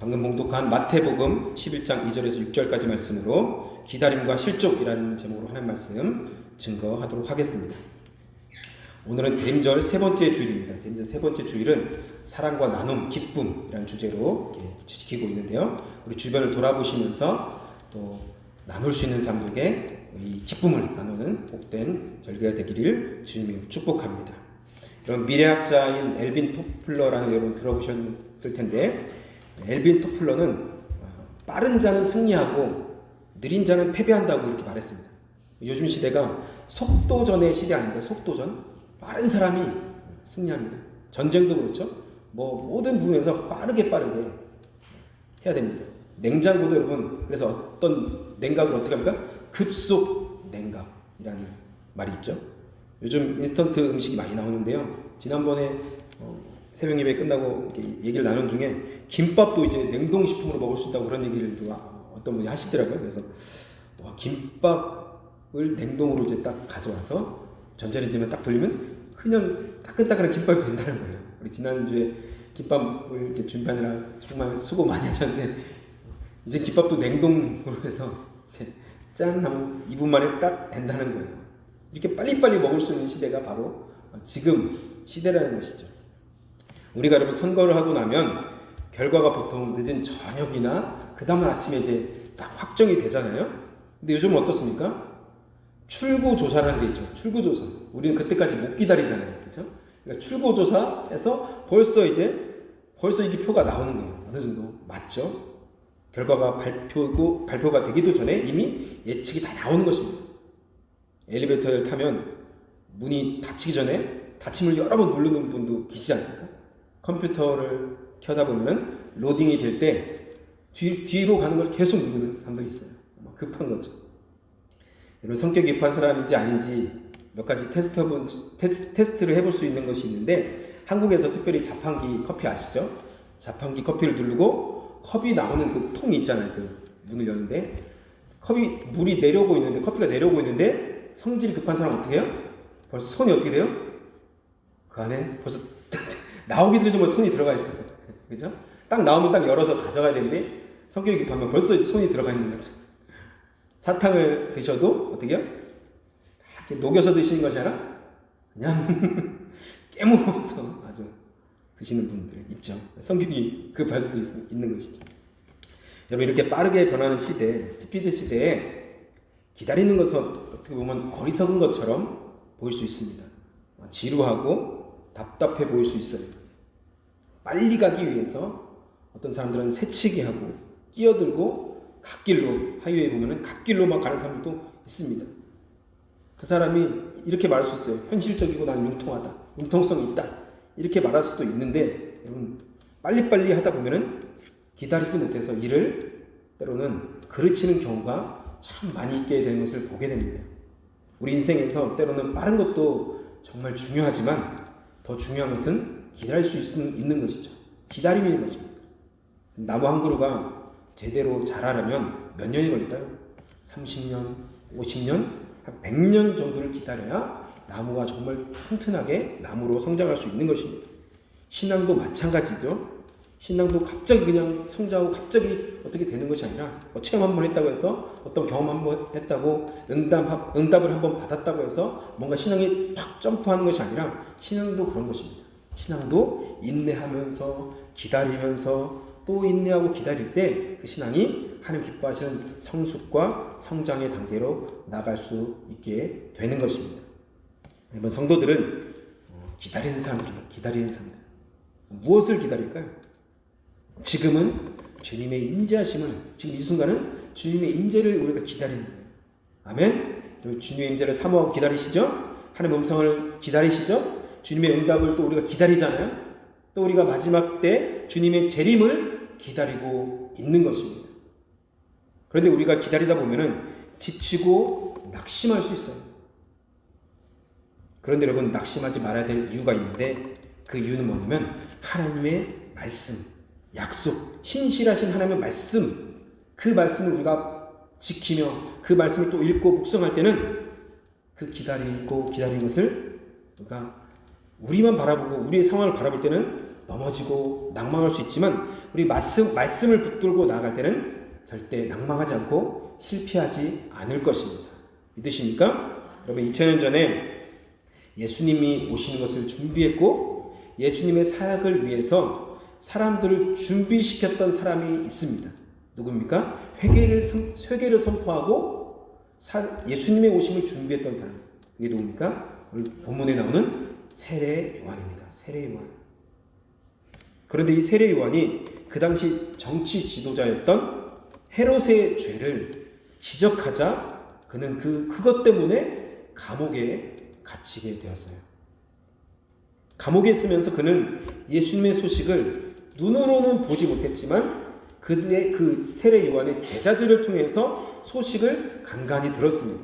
방금 봉독한 마태복음 11장 2절에서 6절까지 말씀으로 기다림과 실족이라는 제목으로 하는 말씀 증거하도록 하겠습니다. 오늘은 대림절 세 번째 주일입니다. 대림절 세 번째 주일은 사랑과 나눔, 기쁨이라는 주제로 지키고 있는데요. 우리 주변을 돌아보시면서 또 나눌 수 있는 사람들에게 이 기쁨을 나누는 복된 절기가 되기를 주님이 축복합니다. 여러분, 미래학자인 엘빈 토플러라는 여러분 들어보셨을 텐데, 엘빈 토플러는 빠른 자는 승리하고 느린 자는 패배한다고 이렇게 말했습니다. 요즘 시대가 속도전의 시대 아닙니까? 속도전. 빠른 사람이 승리합니다. 전쟁도 그렇죠. 모든 부분에서 빠르게 해야 됩니다. 냉장고도 여러분, 그래서 어떤 냉각을 어떻게 합니까? 급속 냉각이라는 말이 있죠. 요즘 인스턴트 음식이 많이 나오는데요. 지난번에 새벽 예배 끝나고 얘기를 나눈 중에 김밥도 이제 냉동식품으로 먹을 수 있다고 그런 얘기를 어떤 분이 하시더라고요. 그래서 김밥을 냉동으로 이제 딱 가져와서 전자레인지만 딱 돌리면 그냥 따끈따끈한 김밥이 된다는 거예요. 우리 지난주에 김밥을 이제 준비하느라 정말 수고 많이 하셨는데, 이제 김밥도 냉동으로 해서 이제 짠 하면 2분 만에 딱 된다는 거예요. 이렇게 빨리빨리 먹을 수 있는 시대가 바로 지금 시대라는 것이죠. 우리가 여러분 선거를 하고 나면 결과가 보통 늦은 저녁이나 그 다음날 아침에 이제 딱 확정이 되잖아요. 근데 요즘은 어떻습니까? 출구조사라는 게 있죠. 출구조사. 우리는 그때까지 못 기다리잖아요. 그렇죠? 그러니까 출구조사에서 벌써 이게 표가 나오는 거예요. 어느 정도 맞죠? 결과가 발표가 되기도 전에 이미 예측이 다 나오는 것입니다. 엘리베이터를 타면 문이 닫히기 전에 닫힘을 여러 번 누르는 분도 계시지 않습니까? 컴퓨터를 켜다 보면 로딩이 될 때 뒤로 가는 걸 계속 누르는 사람도 있어요. 급한 거죠. 여러분, 성격이 급한 사람인지 아닌지 몇 가지 테스트를 해볼 수 있는 것이 있는데, 한국에서 특별히 자판기 커피 아시죠? 자판기 커피를 누르고 컵이 나오는 그 통이 있잖아요. 그 문을 여는데 물이 내려오고 있는데, 커피가 내려오고 있는데 성질이 급한 사람은 어떻게 해요? 벌써 손이 어떻게 돼요? 그 안에 벌써 나오기도 전에 손이 들어가 있어요. 그죠? 딱 나오면 딱 열어서 가져가야 되는데 성격이 급하면 벌써 손이 들어가 있는 거죠. 사탕을 드셔도 어떻게 해요? 이렇게 녹여서 드시는 것이 아니라 그냥 깨물어서 아주 드시는 분들 있죠. 성격이 급할 수도 있는 것이죠. 여러분, 이렇게 빠르게 변하는 시대, 스피드 시대에 기다리는 것은 어떻게 보면 어리석은 것처럼 보일 수 있습니다. 지루하고 답답해 보일 수 있어요. 빨리 가기 위해서 어떤 사람들은 새치기 하고 끼어들고 갓길로, 하이웨이 보면은 갓길로 막 가는 사람들도 있습니다. 그 사람이 이렇게 말할 수 있어요. 현실적이고 나는 융통하다, 융통성이 있다, 이렇게 말할 수도 있는데, 여러분, 빨리빨리 하다 보면은 기다리지 못해서 일을 때로는 그르치는 경우가 참 많이 있게 되는 것을 보게 됩니다. 우리 인생에서 때로는 빠른 것도 정말 중요하지만 더 중요한 것은 기다릴 수 있는 것이죠. 기다림인 것입니다. 나무 한 그루가 제대로 자라려면 몇 년이 걸릴까요? 30년, 50년, 한 100년 정도를 기다려야 나무가 정말 튼튼하게 나무로 성장할 수 있는 것입니다. 신앙도 마찬가지죠. 신앙도 갑자기 그냥 성장하고 갑자기 어떻게 되는 것이 아니라 체험 한번 했다고 해서, 어떤 경험 한번 했다고 응답을 한번 받았다고 해서 뭔가 신앙이 팍 점프하는 것이 아니라, 신앙도 그런 것입니다. 신앙도 인내하면서 기다리면서 또 인내하고 기다릴 때 그 신앙이 하나님 기뻐하시는 성숙과 성장의 단계로 나갈 수 있게 되는 것입니다. 이번 성도들은 기다리는 사람들이에요. 기다리는 사람들. 무엇을 기다릴까요? 지금은 주님의 임재하심을, 지금 이 순간은 주님의 임재를 우리가 기다리는 거예요. 아멘. 주님의 임재를 사모하고 기다리시죠? 하나님의 음성을 기다리시죠? 주님의 응답을 또 우리가 기다리잖아요. 또 우리가 마지막 때 주님의 재림을 기다리고 있는 것입니다. 그런데 우리가 기다리다 보면은 지치고 낙심할 수 있어요. 그런데 여러분, 낙심하지 말아야 될 이유가 있는데, 그 이유는 뭐냐면 하나님의 말씀, 약속, 신실하신 하나님의 말씀, 그 말씀을 우리가 지키며 그 말씀을 또 읽고 묵상할 때는 그 기다리는 것을 우리가 우리만 바라보고 우리의 상황을 바라볼 때는 넘어지고 낭망할 수 있지만 우리 말씀을 붙들고 나아갈 때는 절대 낭망하지 않고 실패하지 않을 것입니다. 믿으십니까? 여러분 2000년 전에 예수님이 오시는 것을 준비했고 예수님의 사역을 위해서 사람들을 준비시켰던 사람이 있습니다. 누굽니까? 회개를 선포하고 예수님의 오심을 준비했던 사람. 그게 누굽니까? 오늘 본문에 나오는 세례 요한입니다. 세례 요한. 그런데 이 세례 요한이 그 당시 정치 지도자였던 헤롯의 죄를 지적하자 그는 그것 때문에 감옥에 갇히게 되었어요. 감옥에 있으면서 그는 예수님의 소식을 눈으로는 보지 못했지만 그들의 그 세례 요한의 제자들을 통해서 소식을 간간히 들었습니다.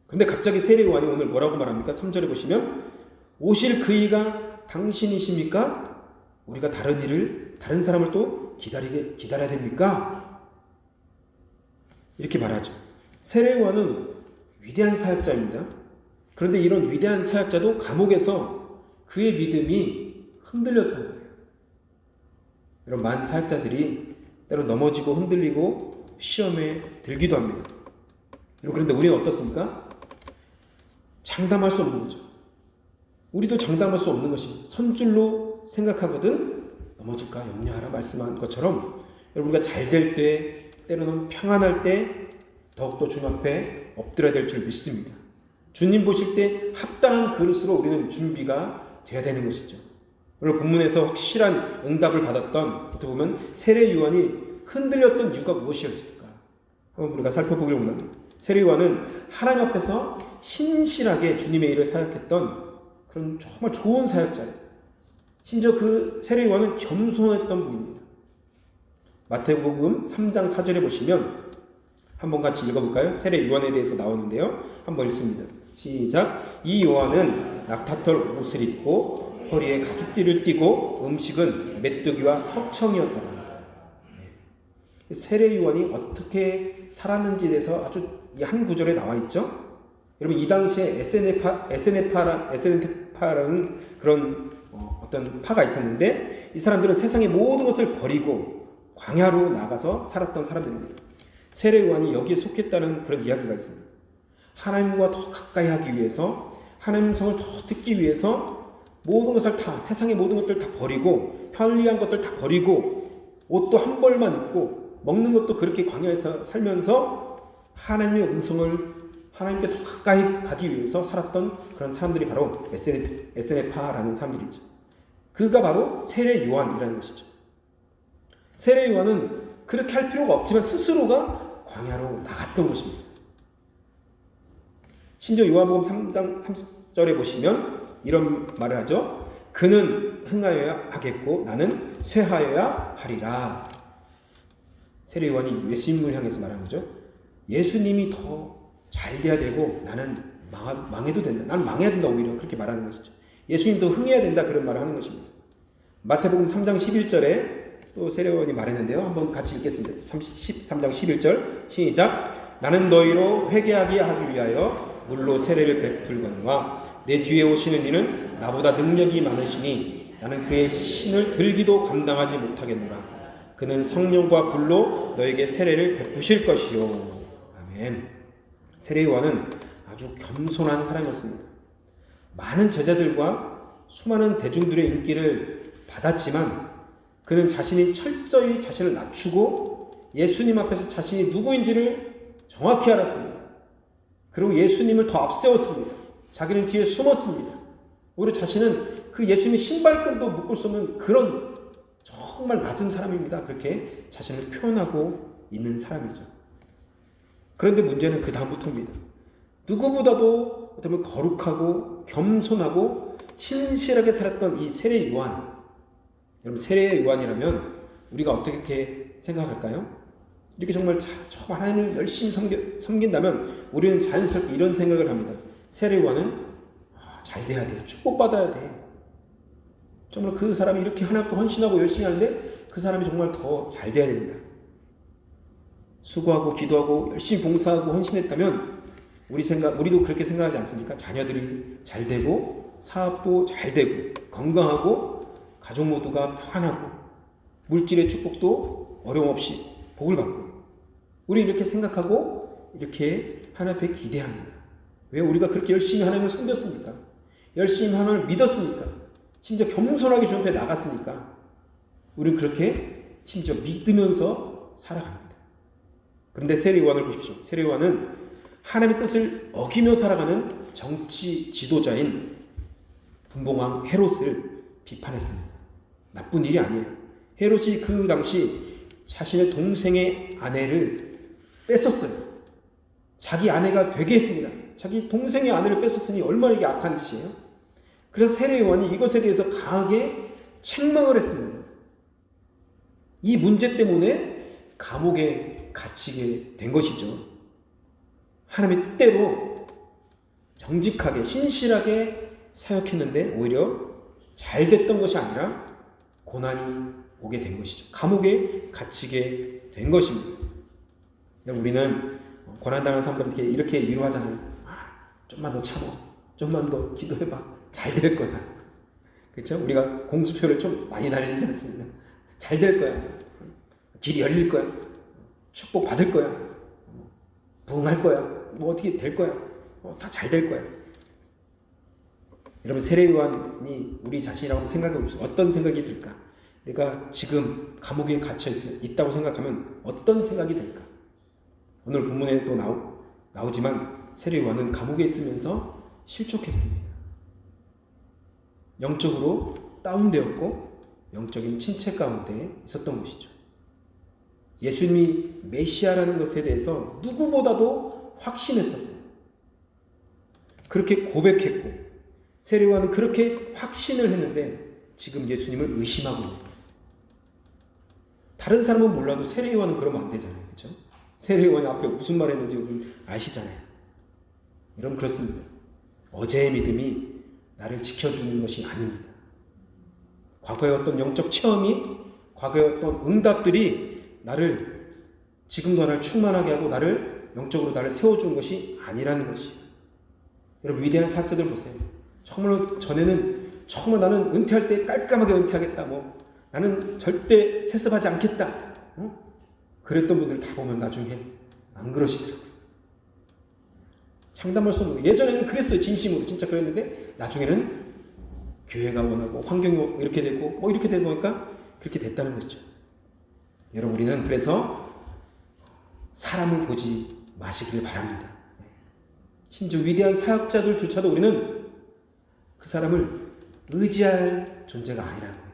그런데 갑자기 세례 요한이 오늘 뭐라고 말합니까? 3절에 보시면 오실 그이가 당신이십니까? 우리가 다른 사람을 또 기다려야 됩니까? 이렇게 말하죠. 세례 요한은 위대한 사역자입니다. 그런데 이런 위대한 사역자도 감옥에서 그의 믿음이 흔들렸던 거예요. 이런 많은 사역자들이 때로 넘어지고 흔들리고 시험에 들기도 합니다. 그런데 우리는 어떻습니까? 장담할 수 없는 거죠. 우리도 장담할 수 없는 것입니다. 선줄로 생각하거든 넘어질까 염려하라 말씀한 것처럼 우리가 잘 될 때, 때로는 평안할 때 더욱더 주님 앞에 엎드려야 될 줄 믿습니다. 주님 보실 때 합당한 그릇으로 우리는 준비가 되어야 되는 것이죠. 오늘 본문에서 확실한 응답을 받았던 어떻게 보면 세례 요한이 흔들렸던 이유가 무엇이었을까? 한번 우리가 살펴보기를 원합니다. 세례 요한은 하나님 앞에서 신실하게 주님의 일을 사역했던 그런 정말 좋은 사역자예요. 심지어 그 세례 요한은 겸손했던 분입니다. 마태복음 3장 4절에 보시면 한번 같이 읽어볼까요? 세례 요한에 대해서 나오는데요. 한번 읽습니다. 시작. 이 요한은 낙타털 옷을 입고 허리에 가죽띠를 띠고 음식은 메뚜기와 석청이었더라. 세례 요한이 어떻게 살았는지에 대해서 아주 한 구절에 나와 있죠. 여러분 이 당시에 에세네파라는 그런 어떤 파가 있었는데 이 사람들은 세상의 모든 것을 버리고 광야로 나가서 살았던 사람들입니다. 세례 요한이 여기에 속했다는 그런 이야기가 있습니다. 하나님과 더 가까이 하기 위해서 하나님 성을 더 듣기 위해서 모든 것을 다 세상의 모든 것들 다 버리고 편리한 것들 다 버리고 옷도 한 벌만 입고 먹는 것도 그렇게 광야에서 살면서 하나님의 음성을 하나님께 더 가까이 가기 위해서 살았던 그런 사람들이 바로 에세네파라는 사람들이죠. 그가 바로 세례 요한이라는 것이죠. 세례 요한은 그렇게 할 필요가 없지만 스스로가 광야로 나갔던 것입니다. 심지어 요한복음 3장 30절에 보시면 이런 말을 하죠. 그는 흥하여야 하겠고 나는 쇠하여야 하리라. 세례 요한이 예수님을 향해서 말한 거죠. 예수님이 더 잘 돼야 되고 나는 망해도 된다. 나는 망해야 된다. 오히려 그렇게 말하는 것이죠. 예수님도 흥해야 된다. 그런 말을 하는 것입니다. 마태복음 3장 11절에 또 세례 요한이 말했는데요. 한번 같이 읽겠습니다. 3장 11절 시작. 나는 너희로 회개하게 하기 위하여 물로 세례를 베풀거니와 내 뒤에 오시는 이는 나보다 능력이 많으시니 나는 그의 신을 들기도 감당하지 못하겠노라. 그는 성령과 불로 너에게 세례를 베푸실 것이요. 아멘. 세례 요한은 아주 겸손한 사람이었습니다. 많은 제자들과 수많은 대중들의 인기를 받았지만 그는 자신이 철저히 자신을 낮추고 예수님 앞에서 자신이 누구인지를 정확히 알았습니다. 그리고 예수님을 더 앞세웠습니다. 자기는 뒤에 숨었습니다. 오히려 자신은 그 예수님의 신발끈도 묶을 수 없는 그런 정말 낮은 사람입니다. 그렇게 자신을 표현하고 있는 사람이죠. 그런데 문제는 그 다음부터입니다. 누구보다도 어떻게 보면 거룩하고 겸손하고 신실하게 살았던 이 세례 요한. 여러분 세례 요한이라면 우리가 어떻게 생각할까요? 이렇게 정말 저 하나님을 열심히 섬긴다면 우리는 자연스럽게 이런 생각을 합니다. 세례 요한은 잘 돼야 돼. 축복받아야 돼. 정말 그 사람이 이렇게 하나님 앞에 헌신하고 열심히 하는데 그 사람이 정말 더 잘 돼야 된다. 수고하고 기도하고 열심히 봉사하고 헌신했다면 우리도 그렇게 생각하지 않습니까? 자녀들이 잘 되고 사업도 잘 되고 건강하고 가족 모두가 평안하고 물질의 축복도 어려움 없이 복을 받고 우리 이렇게 생각하고 이렇게 하나님 앞에 기대합니다. 왜 우리가 그렇게 열심히 하나님을 섬겼습니까? 열심히 하나님을 믿었으니까 심지어 겸손하게 주 앞에 나갔으니까 우리는 그렇게 심지어 믿으면서 살아갑니다. 그런데 세례요한을 보십시오. 세례요한은 하나님의 뜻을 어기며 살아가는 정치 지도자인 분봉왕 헤롯을 비판했습니다. 나쁜 일이 아니에요. 헤롯이 그 당시 자신의 동생의 아내를 뺏었어요. 자기 아내가 되게 했습니다. 자기 동생의 아내를 뺏었으니 얼마나 이게 악한 짓이에요. 그래서 세례요한이 이것에 대해서 강하게 책망을 했습니다. 이 문제 때문에 감옥에 갇히게 된 것이죠. 하나님의 뜻대로 정직하게 신실하게 사역했는데 오히려 잘 됐던 것이 아니라 고난이 오게 된 것이죠. 감옥에 갇히게 된 것입니다. 우리는 고난당하는 사람들한테 이렇게 위로하잖아요. 좀만 더 참아. 좀만 더 기도해봐. 잘 될 거야. 그렇죠? 우리가 공수표를 좀 많이 날리지 않습니다. 잘 될 거야. 길이 열릴 거야. 축복 받을 거야. 부흥할 거야. 뭐 어떻게 될 거야. 다 잘 될 거야. 여러분 세례요한이 우리 자신이라고 생각해 보십시오. 어떤 생각이 들까? 내가 지금 감옥에 갇혀 있다고 생각하면 어떤 생각이 들까? 오늘 본문에 또 나오지만 세례요한은 감옥에 있으면서 실족했습니다. 영적으로 다운되었고 영적인 침체 가운데 있었던 것이죠. 예수님이 메시아라는 것에 대해서 누구보다도 확신했었고 그렇게 고백했고 세례요한은 그렇게 확신을 했는데 지금 예수님을 의심하고 있는 거예요. 다른 사람은 몰라도 세례요한은 그러면 안 되잖아요. 그렇죠? 세례요한이 앞에 무슨 말 했는지 여러분 아시잖아요. 여러분 그렇습니다. 어제의 믿음이 나를 지켜주는 것이 아닙니다. 과거의 어떤 영적 체험이 과거의 어떤 응답들이 나를 지금도 나를 충만하게 하고 나를 영적으로 나를 세워주는 것이 아니라는 것이에요. 여러분 위대한 사역자들 보세요. 정말로 전에는 정말 나는 은퇴할 때 깔끔하게 은퇴하겠다. 나는 절대 세습하지 않겠다. 그랬던 분들 다 보면 나중에 안 그러시더라고요. 장담할 수 없는 예전에는 그랬어요. 진심으로 진짜 그랬는데 나중에는 교회가 원하고 환경이 이렇게 되고 이렇게 되다 보니까 그렇게 됐다는 것이죠. 여러분 우리는 그래서 사람을 보지 마시길 바랍니다. 심지어 위대한 사역자들조차도 우리는 그 사람을 의지할 존재가 아니라는 거예요.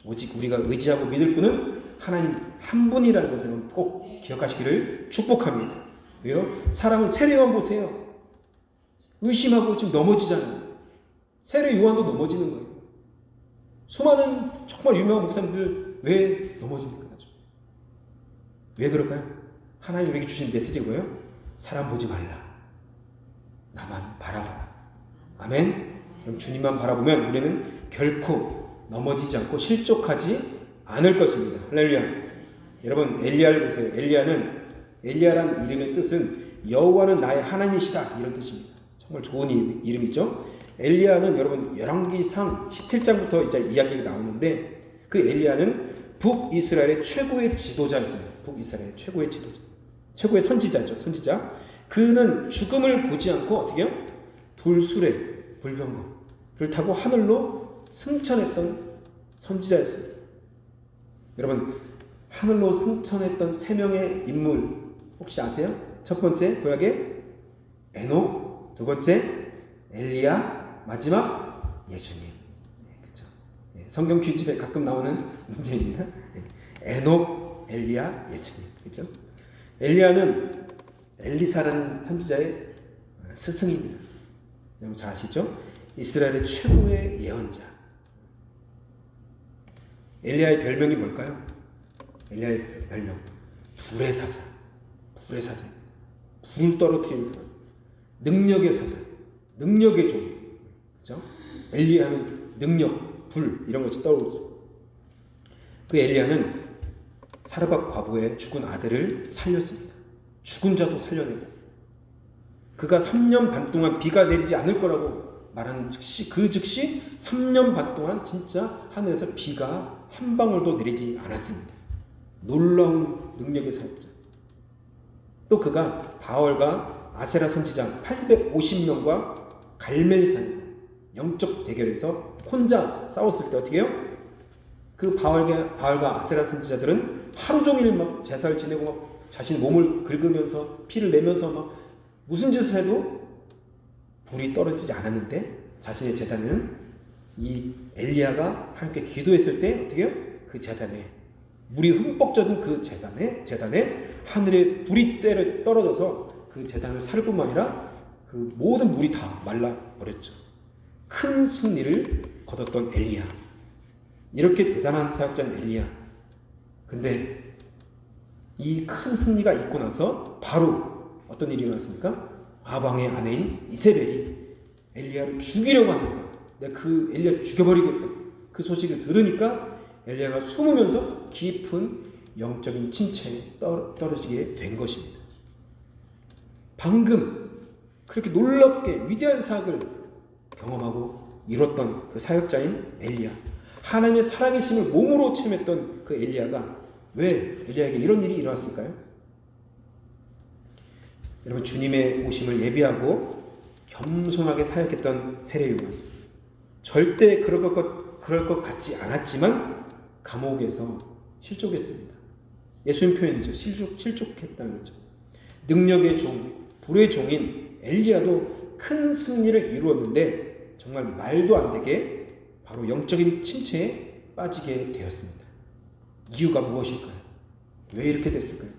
오직 우리가 의지하고 믿을 분은 하나님 한 분이라는 것을 꼭 기억하시기를 축복합니다. 왜요? 사람은 세례요한 보세요. 의심하고 지금 넘어지잖아요. 세례요한도 넘어지는 거예요. 수많은 정말 유명한 목사님들 왜 넘어집니까? 나중에? 왜 그럴까요? 하나님 우리에게 주신 메시지가 뭐예요? 사람 보지 말라. 나만 바라봐라. 아멘. 그럼 주님만 바라보면 우리는 결코 넘어지지 않고 실족하지 않을 것입니다. 할렐루야. 여러분 엘리야를 보세요. 엘리야라는 이름의 뜻은 여호와는 나의 하나님이시다 이런 뜻입니다. 정말 좋은 이름이죠. 엘리야는 여러분 열왕기상 17장부터 이제 이야기가 나오는데 그 엘리야는 북이스라엘의 최고의 지도자였습니다. 북이스라엘의 최고의 지도자. 최고의 선지자죠. 선지자. 그는 죽음을 보지 않고 어떻게 해요? 불수레, 불병거를 타고 하늘로 승천했던 선지자였습니다. 여러분 하늘로 승천했던 세 명의 인물 혹시 아세요? 첫 번째 구약의 에녹, 두 번째 엘리야, 마지막 예수님. 그렇죠? 성경 퀴즈에 가끔 나오는 문제입니다. 에녹, 엘리야, 예수님. 그렇죠? 엘리야는 엘리사라는 선지자의 스승입니다. 여러분 잘 아시죠? 이스라엘의 최고의 예언자. 엘리야의 별명이 뭘까요? 엘리야의 별명 불의 사자. 불의 사자. 불을 떨어뜨리는 사람. 능력의 사자. 능력의 종. 그렇죠? 엘리야는 능력, 불 이런 것이 떠오르죠. 그 엘리야는 사르밧 과부의 죽은 아들을 살렸습니다. 죽은 자도 살려내고 그가 3년 반 동안 비가 내리지 않을 거라고 말하는 즉시 3년 반 동안 진짜 하늘에서 비가 한 방울도 내리지 않았습니다. 놀라운 능력의 사역자. 또 그가 바알과 아세라 선지자 850명과 갈멜산에서 영적 대결에서 혼자 싸웠을 때 어떻게 해요? 그 바알과 아세라 선지자들은 하루 종일 막 제사를 지내고 막 자신 몸을 긁으면서 피를 내면서 막 무슨 짓을 해도 불이 떨어지지 않았는데 자신의 제단에는 이 엘리야가 함께 기도했을 때 어떻게 해요? 그 제단에 물이 흠뻑 젖은 그 제단에 하늘에 불이 떨어져서 그 제단을 살 뿐만 아니라 그 모든 물이 다 말라버렸죠. 큰 승리를 거뒀던 엘리야. 이렇게 대단한 사역자인 엘리야. 근데 이 큰 승리가 있고 나서 바로 어떤 일이 일어났습니까? 아방의 아내인 이세벨이 엘리야를 죽이려고 하니까 내가 그 엘리야 죽여버리겠다. 그 소식을 들으니까 엘리야가 숨으면서 깊은 영적인 침체에 떨어지게 된 것입니다. 방금 그렇게 놀랍게 위대한 사역을 경험하고 이뤘던 그 사역자인 엘리야, 하나님의 살아계심을 몸으로 체험했던 그 엘리야가 왜 엘리야에게 이런 일이 일어났을까요? 여러분, 주님의 오심을 예비하고 겸손하게 사역했던 세례요한, 절대 그럴 것 같지 않았지만 감옥에서 실족했습니다. 예수님 표현이죠. 실족했다는 거죠. 능력의 종, 불의 종인 엘리야도 큰 승리를 이루었는데 정말 말도 안 되게 바로 영적인 침체에 빠지게 되었습니다. 이유가 무엇일까요? 왜 이렇게 됐을까요?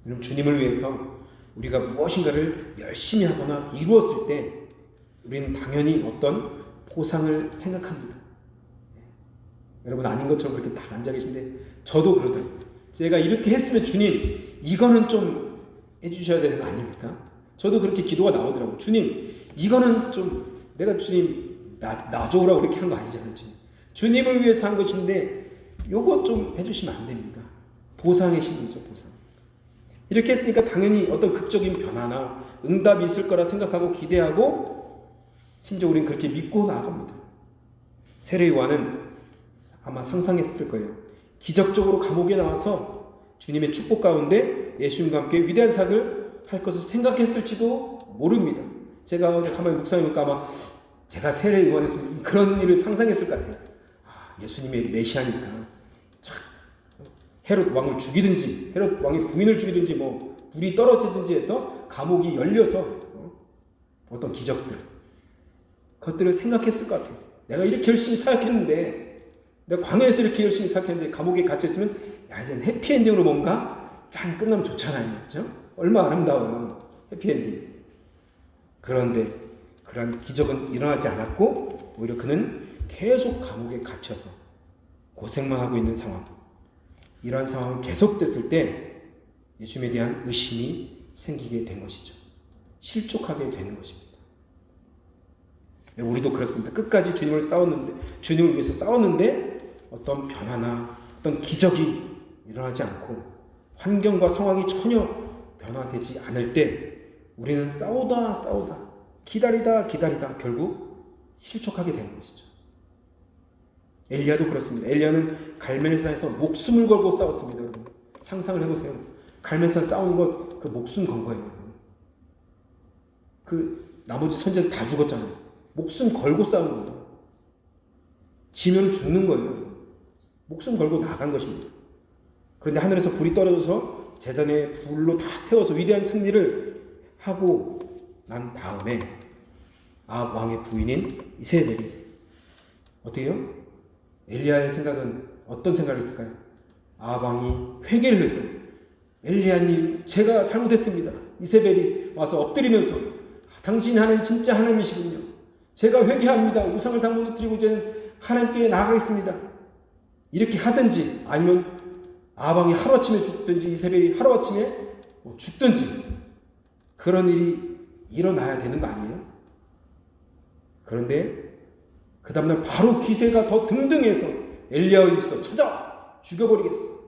여러분, 주님을 위해서 우리가 무엇인가를 열심히 하거나 이루었을 때 우리는 당연히 어떤 보상을 생각합니다. 여러분, 아닌 것처럼 그렇게 딱 앉아 계신데 저도 그러더라고요. 제가 이렇게 했으면 주님 이거는 좀 해주셔야 되는 거 아닙니까? 저도 그렇게 기도가 나오더라고요. 주님 이거는 좀 내가 주님 나 좋으라고 그렇게 한 거 아니잖아요. 주님을 위해서 한 것인데 요거 좀 해주시면 안 됩니까? 보상의 심리죠. 보상. 이렇게 했으니까 당연히 어떤 극적인 변화나 응답이 있을 거라 생각하고 기대하고 심지어 우리는 그렇게 믿고 나아갑니다. 세례 요한은 아마 상상했을 거예요. 기적적으로 감옥에 나와서 주님의 축복 가운데 예수님과 함께 위대한 사역을 할 것을 생각했을지도 모릅니다. 제가 어제 가만히 묵상해보니까 아마 제가 세례 요한했으면 그런 일을 상상했을 것 같아요. 예수님의 메시아니까 참 헤롯 왕을 죽이든지 헤롯 왕의 부인을 죽이든지 뭐 불이 떨어지든지 해서 감옥이 열려서 어떤 기적들 그것들을 생각했을 것 같아요. 내가 이렇게 열심히 사역했는데 내가 광야에서 이렇게 열심히 사역했는데 감옥에 갇혀있으면 야 이제는 해피엔딩으로 뭔가 짠 끝나면 좋잖아요. 그렇죠? 얼마나 아름다워요. 해피엔딩. 그런데 그러한 기적은 일어나지 않았고 오히려 그는 계속 감옥에 갇혀서 고생만 하고 있는 상황. 이러한 상황이 계속됐을 때 예수님에 대한 의심이 생기게 된 것이죠. 실족하게 되는 것입니다. 우리도 그렇습니다. 끝까지 주님을 위해서 싸웠는데 어떤 변화나 어떤 기적이 일어나지 않고 환경과 상황이 전혀 변화되지 않을 때 우리는 싸우다 기다리다 결국 실족하게 되는 것이죠. 엘리야도 그렇습니다. 엘리야는 갈멜산에서 목숨을 걸고 싸웠습니다. 여러분. 상상을 해보세요. 갈멜산 싸운 것 그 목숨 건 거예요. 그 나머지 선지자들 다 죽었잖아요. 목숨 걸고 싸운 거예요. 지면 죽는 거예요. 목숨 걸고 나간 것입니다. 그런데 하늘에서 불이 떨어져서 제단에 불로 다 태워서 위대한 승리를 하고 난 다음에 아합 왕의 부인인 이세벨이 어떻게 해요? 엘리야의 생각은 어떤 생각을 했을까요? 아합 왕이 회개를 해서 엘리야님 제가 잘못했습니다. 이세벨이 와서 엎드리면서 당신이 하나님 진짜 하나님이시군요. 제가 회개합니다. 우상을 다 무너뜨리고 이제는 하나님께 나아가겠습니다. 이렇게 하든지 아니면 아합 왕이 하루아침에 죽든지 이세벨이 하루아침에 죽든지 그런 일이 일어나야 되는 거 아니에요? 그런데 그 다음날 바로 기세가 더 등등해서 엘리야 어디 있어? 찾아와! 죽여버리겠어.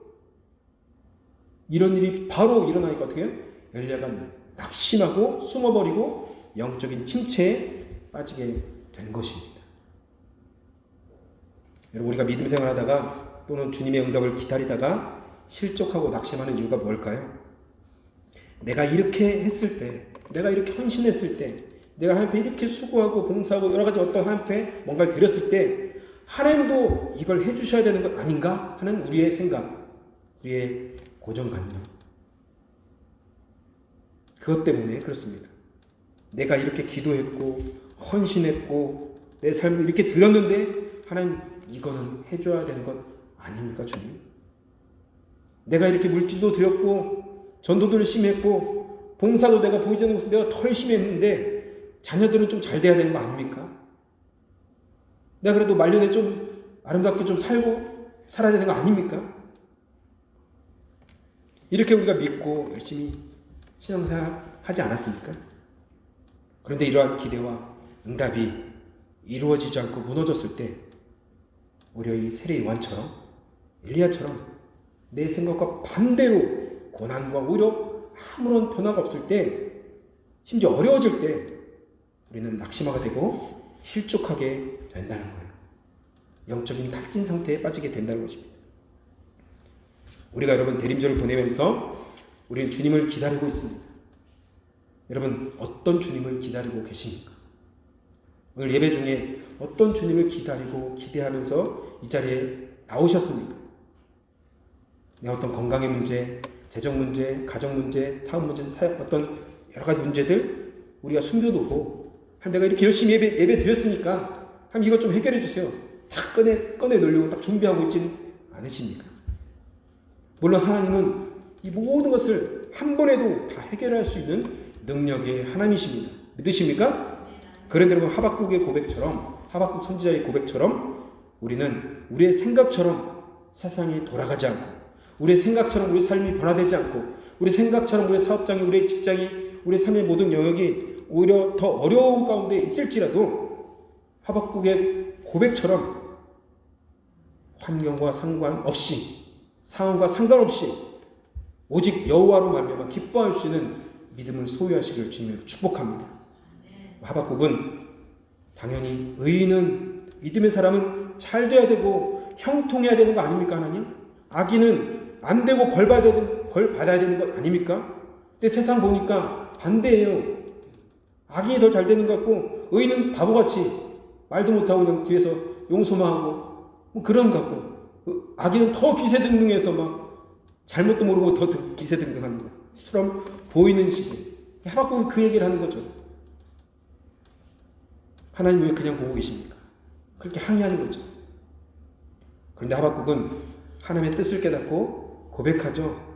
이런 일이 바로 일어나니까 어떻게 해요? 엘리야가 낙심하고 숨어버리고 영적인 침체에 빠지게 된 것입니다. 여러분, 우리가 믿음 생활하다가 또는 주님의 응답을 기다리다가 실족하고 낙심하는 이유가 뭘까요? 내가 이렇게 했을 때, 내가 이렇게 헌신했을 때, 내가 하나님 앞에 이렇게 수고하고 봉사하고 여러 가지 어떤 하나님 앞에 뭔가를 드렸을 때 하나님도 이걸 해주셔야 되는 것 아닌가 하는 우리의 생각, 우리의 고정관념, 그것 때문에 그렇습니다. 내가 이렇게 기도했고 헌신했고 내 삶을 이렇게 드렸는데 하나님 이거는 해줘야 되는 것 아닙니까 주님? 내가 이렇게 물질도 드렸고 전도도 열심히 했고 봉사도 내가 보이지 않는 것을 내가 더 열심히 했는데 자녀들은 좀 잘 돼야 되는 거 아닙니까? 내가 그래도 말년에 좀 아름답게 좀 살아야 되는 거 아닙니까? 이렇게 우리가 믿고 열심히 신앙생활 하지 않았습니까? 그런데 이러한 기대와 응답이 이루어지지 않고 무너졌을 때 오히려 이 세례 요한처럼 엘리야처럼 내 생각과 반대로 고난과 오히려 아무런 변화가 없을 때 심지어 어려워질 때 우리는 낙심하게 되고 실족하게 된다는 거예요. 영적인 탈진 상태에 빠지게 된다는 것입니다. 우리가 여러분 대림절을 보내면서 우리는 주님을 기다리고 있습니다. 여러분 어떤 주님을 기다리고 계십니까? 오늘 예배 중에 어떤 주님을 기다리고 기대하면서 이 자리에 나오셨습니까? 내 어떤 건강의 문제, 재정 문제, 가정 문제, 사업 문제, 어떤 여러 가지 문제들 우리가 숨겨두고 내가 이렇게 열심히 예배 드렸으니까 하면 이것 좀 해결해 주세요. 딱 꺼내 놓으려고 딱 준비하고 있진 않으십니까? 물론 하나님은 이 모든 것을 한 번에도 다 해결할 수 있는 능력의 하나님이십니다. 믿으십니까? 그런데 여러분 하박국의 고백처럼 하박국 선지자의 고백처럼 우리는 우리의 생각처럼 세상이 돌아가지 않고 우리의 생각처럼 우리 삶이 변화되지 않고 우리 생각처럼 우리의 사업장이 우리의 직장이 우리의 삶의 모든 영역이 오히려 더 어려운 가운데 있을지라도 하박국의 고백처럼 환경과 상관없이 상황과 상관없이 오직 여호와로 말미암아 기뻐할 수 있는 믿음을 소유하시기를 주님으로 축복합니다. 하박국은 당연히 의인은 믿음의 사람은 잘 돼야 되고 형통해야 되는 거 아닙니까 하나님? 악인은 안 되고 벌 받아야 되는 것 아닙니까? 근데 세상 보니까 반대예요. 악인이 더 잘 되는 것 같고 의인은 바보같이 말도 못하고 그냥 뒤에서 용서만 하고 뭐 그런 것 같고 악인은 더 기세등등해서 막 잘못도 모르고 더 기세등등하는 것처럼 보이는 시기에 하박국이 그 얘기를 하는 거죠. 하나님 왜 그냥 보고 계십니까? 그렇게 항의하는 거죠. 그런데 하박국은 하나님의 뜻을 깨닫고 고백하죠.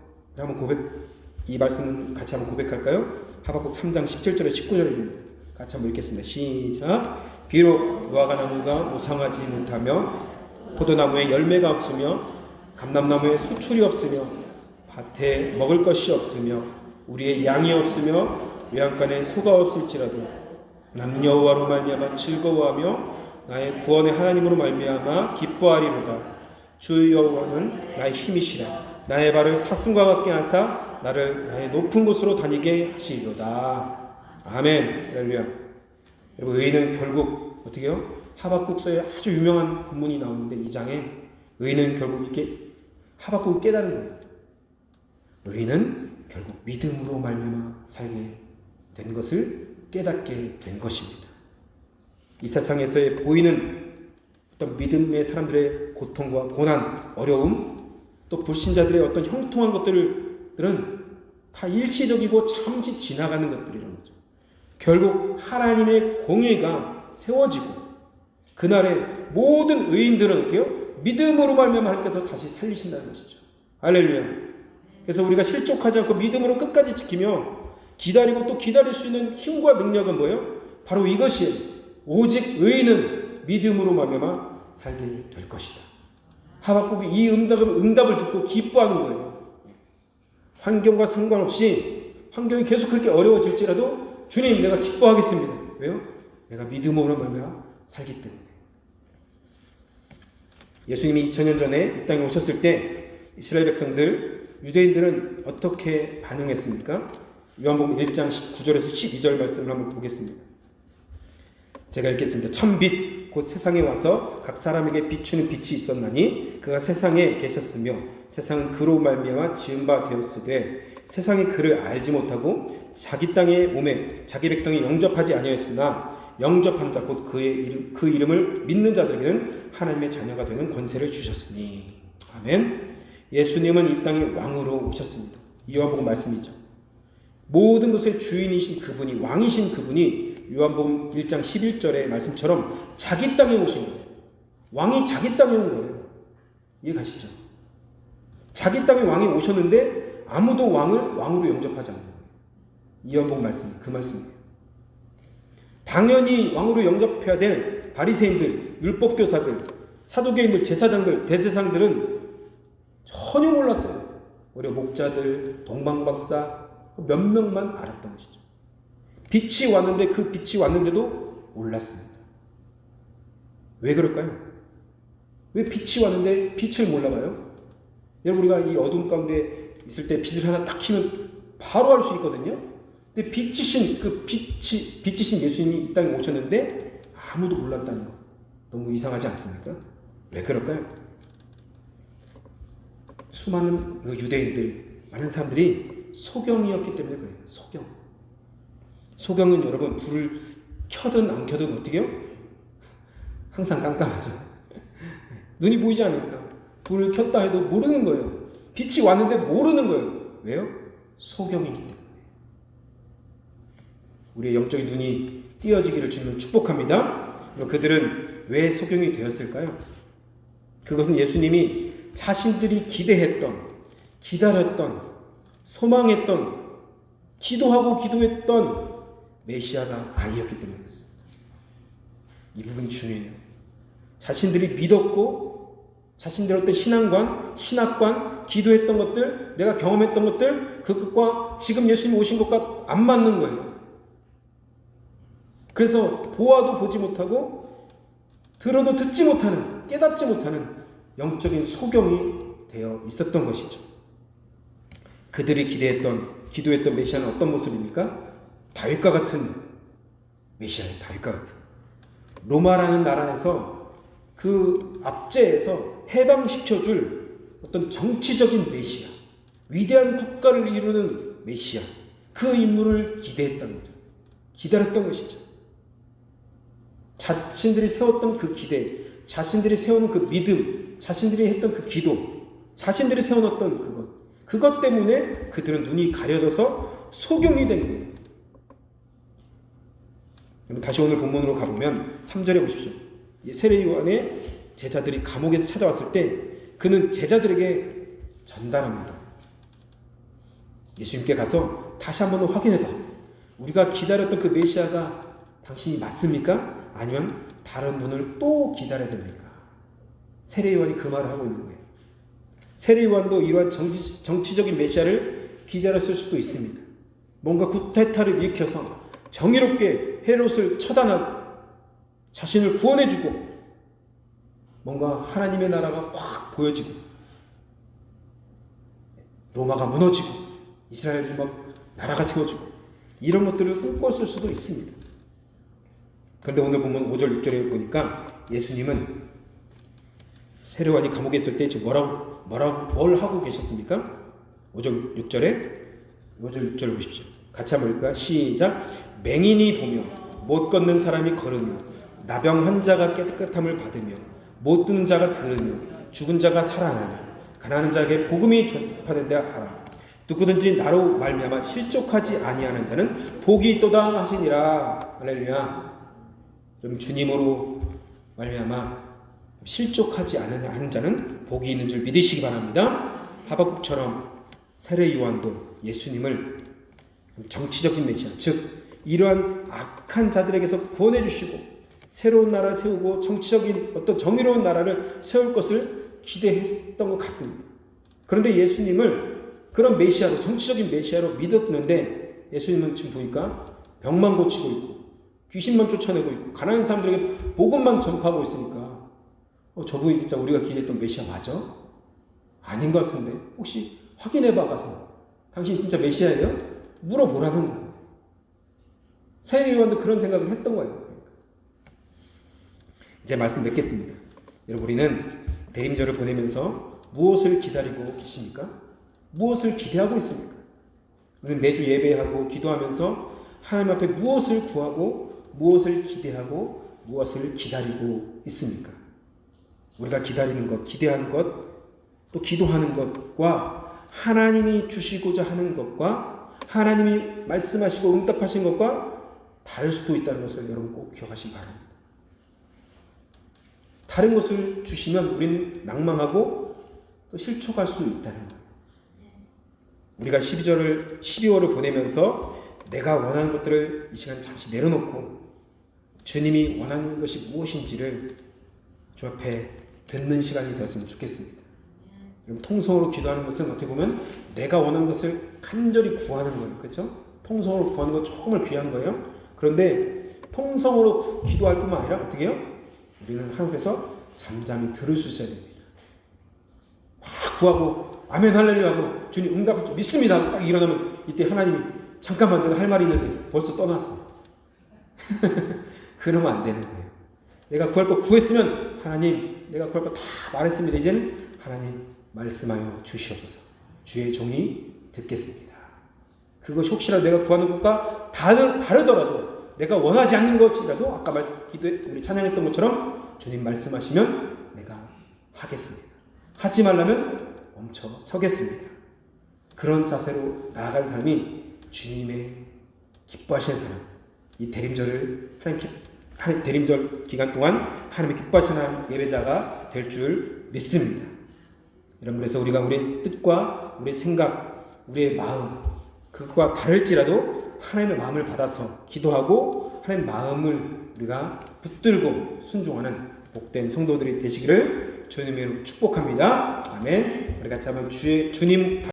이 말씀은 같이 한번 고백할까요? 하박국 3장 17절에 19절입니다. 같이 한번 읽겠습니다. 시작. 비록 무화과 나무가 무성하지 못하며 포도나무에 열매가 없으며 감람나무에 소출이 없으며 밭에 먹을 것이 없으며 우리의 양이 없으며 외양간에 소가 없을지라도 난 여호와로 말미암아 즐거워하며 나의 구원의 하나님으로 말미암아 기뻐하리로다. 주 여호와는 나의 힘이시라. 나의 발을 사슴과 같게 하사 나를 나의 높은 곳으로 다니게 하시리로다. 아멘. 할렐루야. 여러분 의인은 결국 어떻게 해요? 하박국서에 아주 유명한 본문이 나오는데 2장에 의인은 결국 이게 하박국이 깨달은 거예요. 의인은 결국 믿음으로 말미암아 살게 된 것을 깨닫게 된 것입니다. 이 세상에서의 보이는 어떤 믿음의 사람들의 고통과 고난, 어려움, 또 불신자들의 어떤 형통한 것들은 다 일시적이고 잠시 지나가는 것들이라는 거죠. 결국 하나님의 공의가 세워지고 그날에 모든 의인들은 어떻게 해요? 믿음으로 말미암아 하나님께서 다시 살리신다는 것이죠. 할렐루야. 그래서 우리가 실족하지 않고 믿음으로 끝까지 지키며 기다리고 또 기다릴 수 있는 힘과 능력은 뭐예요? 바로 이것이에요. 오직 의인은 믿음으로 말미암아 살게 될 것이다. 하박국이 이 응답을 듣고 기뻐하는 거예요. 환경과 상관없이 환경이 계속 그렇게 어려워질지라도 주님 내가 기뻐하겠습니다. 왜요? 내가 믿음으로 말미암아 살기 때문에. 예수님이 2000년 전에 이 땅에 오셨을 때 이스라엘 백성들, 유대인들은 어떻게 반응했습니까? 요한복음 1장 9절에서 12절 말씀을 한번 보겠습니다. 제가 읽겠습니다. 참빛 곧 세상에 와서 각 사람에게 비추는 빛이 있었나니 그가 세상에 계셨으며 세상은 그로 말미암아 지은 바 되었으되 세상이 그를 알지 못하고 자기 땅에 오매 자기 백성이 영접하지 아니하였으나 영접한 자 곧 그 이름을 믿는 자들에게는 하나님의 자녀가 되는 권세를 주셨으니. 아멘. 예수님은 이 땅에 왕으로 오셨습니다. 요한복음 말씀이죠. 모든 것의 주인이신 그분이, 왕이신 그분이 요한복음 1장 11절의 말씀처럼 자기 땅에 오신 거예요. 왕이 자기 땅에 온 거예요. 이해 가시죠? 자기 땅에 왕이 오셨는데 아무도 왕을 왕으로 영접하지 않는 거예요. 요한복음 말씀, 그 말씀이에요. 당연히 왕으로 영접해야 될 바리새인들, 율법교사들, 사두개인들, 제사장들, 대제사장들은 전혀 몰랐어요. 오히려 목자들, 동방박사 몇 명만 알았던 것이죠. 빛이 왔는데 그 빛이 왔는데도 몰랐습니다. 왜 그럴까요? 왜 빛이 왔는데 빛을 몰라봐요? 여러분, 우리가 이 어둠 가운데 있을 때 빛을 하나 딱 켜면 바로 알 수 있거든요. 근데 빛이신 예수님이 이 땅에 오셨는데 아무도 몰랐다는 거 너무 이상하지 않습니까? 왜 그럴까요? 수많은 유대인들, 많은 사람들이 소경이었기 때문에 그래요. 소경은 여러분, 불을 켜든 안 켜든 어떻게 해요? 항상 깜깜하죠. 눈이 보이지 않으니까 불을 켰다 해도 모르는 거예요. 빛이 왔는데 모르는 거예요. 왜요? 소경이기 때문에. 우리의 영적인 눈이 띄어지기를 주님을 축복합니다. 그들은 왜 소경이 되었을까요? 그것은 예수님이 자신들이 기대했던, 기다렸던, 소망했던, 기도했던 메시아가 아니었기 때문이었습니다. 이 부분이 중요해요. 자신들이 믿었고, 자신들의 어떤 신학관, 기도했던 것들, 내가 경험했던 것들, 그 것과 지금 예수님 오신 것과 안 맞는 거예요. 그래서 보아도 보지 못하고 들어도 듣지 못하는, 깨닫지 못하는 영적인 소경이 되어 있었던 것이죠. 그들이 기도했던 메시아는 어떤 모습입니까? 다윗과 같은 메시아예요. 다윗과 같은. 로마라는 나라에서 그 압제에서 해방시켜줄 어떤 정치적인 메시아, 위대한 국가를 이루는 메시아, 그 인물을 기대했던 거죠. 기다렸던 것이죠. 자신들이 세웠던 그 기대, 자신들이 세우는 그 믿음, 자신들이 했던 그 기도, 자신들이 세워놓던 그것 때문에 그들은 눈이 가려져서 소경이 된 거예요. 다시 오늘 본문으로 가보면 3절에 보십시오. 세례 요한의 제자들이 감옥에서 찾아왔을 때 그는 제자들에게 전달합니다. 예수님께 가서 다시 한번 확인해봐. 우리가 기다렸던 그 메시아가 당신이 맞습니까? 아니면 다른 분을 또 기다려야 됩니까? 세례 요한이 그 말을 하고 있는 거예요. 세례 요한도 이러한 정치적인 메시아를 기다렸을 수도 있습니다. 뭔가 쿠데타를 일으켜서 정의롭게 헤롯을 처단하고 자신을 구원해주고 뭔가 하나님의 나라가 확 보여지고 로마가 무너지고 이스라엘이 막 나라가 세워지고 이런 것들을 꿈꿨을 수도 있습니다. 그런데 오늘 보면 5절 6절에 보니까 예수님은 세례 요한이 감옥에 있을 때 지금 뭘 하고 계셨습니까? 5절 6절을 보십시오. 같이 한번 볼까요? 시작. 맹인이 보며 못 걷는 사람이 걸으며 나병 환자가 깨끗함을 받으며 못 듣는 자가 들으며 죽은 자가 살아나며 가난한 자에게 복음이 전파된다 하라. 누구든지 나로 말미암아 실족하지 아니하는 자는 복이 있도다 하시니라. 할렐루야. 그럼 주님으로 말미암아 실족하지 않은 자는 복이 있는 줄 믿으시기 바랍니다. 하박국처럼 세례 요한도 예수님을 정치적인 메시아, 즉 이러한 악한 자들에게서 구원해 주시고 새로운 나라를 세우고 정치적인 어떤 정의로운 나라를 세울 것을 기대했던 것 같습니다. 그런데 예수님을 그런 메시아로, 정치적인 메시아로 믿었는데 예수님은 지금 보니까 병만 고치고 있고 귀신만 쫓아내고 있고 가난한 사람들에게 복음만 전파하고 있으니까 저분이 진짜 우리가 기대했던 메시아 맞아? 아닌 것 같은데 혹시 확인해봐 가서 당신이 진짜 메시아예요? 물어보라는 거예요. 세례 요한도 그런 생각을 했던 거예요. 그러니까. 이제 말씀 맺겠습니다. 여러분, 우리는 대림절을 보내면서 무엇을 기다리고 계십니까? 무엇을 기대하고 있습니까? 우리는 매주 예배하고 기도하면서 하나님 앞에 무엇을 구하고 무엇을 기대하고 무엇을 기다리고 있습니까? 우리가 기다리는 것, 기대하는 것, 또 기도하는 것과 하나님이 주시고자 하는 것과 하나님이 말씀하시고 응답하신 것과 다를 수도 있다는 것을 여러분 꼭 기억하시기 바랍니다. 다른 것을 주시면 우리는 낭망하고 또 실족할 수 있다는 거예요. 우리가 12월을 보내면서 내가 원하는 것들을 이 시간 잠시 내려놓고 주님이 원하는 것이 무엇인지를 주 앞에 듣는 시간이 되었으면 좋겠습니다. 통성으로 기도하는 것은 어떻게 보면 내가 원하는 것을 간절히 구하는 거예요. 그렇죠? 통성으로 구하는 건 정말 귀한 거예요. 그런데 통성으로 기도할 뿐만 아니라 어떻게 해요? 우리는 하나님 앞에서 잠잠히 들을 수 있어야 됩니다. 막 구하고 아멘 할렐루야 하고 주님 응답을 좀 믿습니다 하고 딱 일어나면 이때 하나님이 잠깐만 내가 할 말이 있는데 벌써 떠났어. 그러면 안 되는 거예요. 내가 구할 거 구했으면 하나님 내가 구할 거 다 말했습니다. 이제는 하나님 말씀하여 주시옵소서. 주의 종이 듣겠습니다. 그것이 혹시라도 내가 구하는 것과 다르더라도 내가 원하지 않는 것이라도 아까 우리 찬양했던 것처럼 주님 말씀하시면 내가 하겠습니다. 하지 말라면 멈춰 서겠습니다. 그런 자세로 나아간 사람이 주님의 기뻐하시는 사람, 이 대림절을 대림절 기간 동안 하나님의 기뻐하시는 예배자가 될 줄 믿습니다. 여러분, 그래서 우리가 우리의 뜻과 우리의 생각, 우리의 마음 그것과 다를지라도 하나님의 마음을 받아서 기도하고 하나님의 마음을 우리가 붙들고 순종하는 복된 성도들이 되시기를 주님의 이름으로 축복합니다. 아멘. 우리 같이 한번 주님